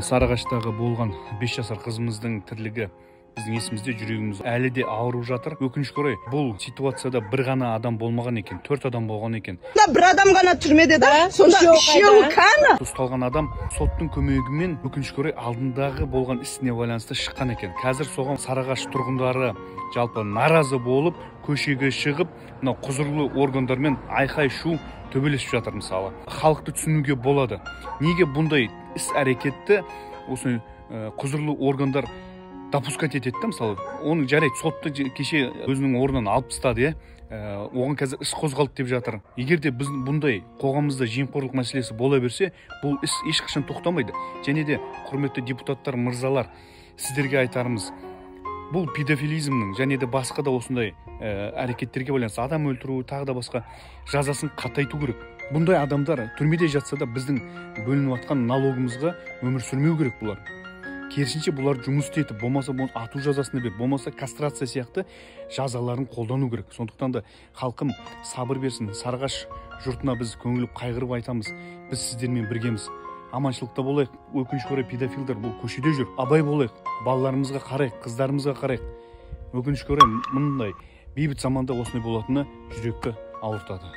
Сарыағаштағы болған 5 жасар қызымыздың тірлігі біздің есімізде, жүрегіміз әлі де ауырып жатыр. Өкінішке орай, бұл ситуацияда бір ғана адам болмаған екен, 4 адам болған екен. Bir adam ғана түрмеде да, сонда үшеуі қаны. Ұсталған адам соттың көмегімен өкінішке орай алдындағы болған ісіне байланысты шыққан екен. Қазір соған Сарыағаш тұрғындары жалпы наразы болып, көшеге шығып, құзырлы органдармен айқай шу төбелесіп жатыр. Мысалы, халықты түсінуге болады. Неге бұндай іс-әрекетті осы құзырлы органдар допускать етеді? Мысалы, оның жарайды, сотты кеше өзінің орнынан алып тастады, оған қазір іс қозғалды деп жатыр. Егер де біз бұндай қоғамымызда жемқорлық мәселесі бола берсе, бұл іс ешқашан тоқтамайды. Және де құрметті депутаттар, мырзалар, сіздерге айтарымыз, бұл педофилизмнің және де басқа да осындай әрекеттерге байланысты, адам өлтіру, тағы да басқа жазасын қатайту керек. Бұндай адамдар түрмеде жатса да біздің бөлініп жатқан налогымызға өмір сүрмеу керек бұлар. Керісінше бұлар жұмыс істетіп, болмаса ату жазасына беріп, болмаса кастрация сияқты жазаларын қолдану керек. Сондықтан да халқым сабыр берсін. Сарыағаш жұртына біз көңіліп қайғырып айтамыз. Біз сіздермен біргеміз. Аманшылықта болайық. Өкінішке орай, педофилдар бұл көшеде жүр. Абай болайық. Балаларымызға қарайық, қыздарымызға қарайық. Өкінішке орай, мұндай бейбіт заманда осындай болатыны жүректі ауыртады.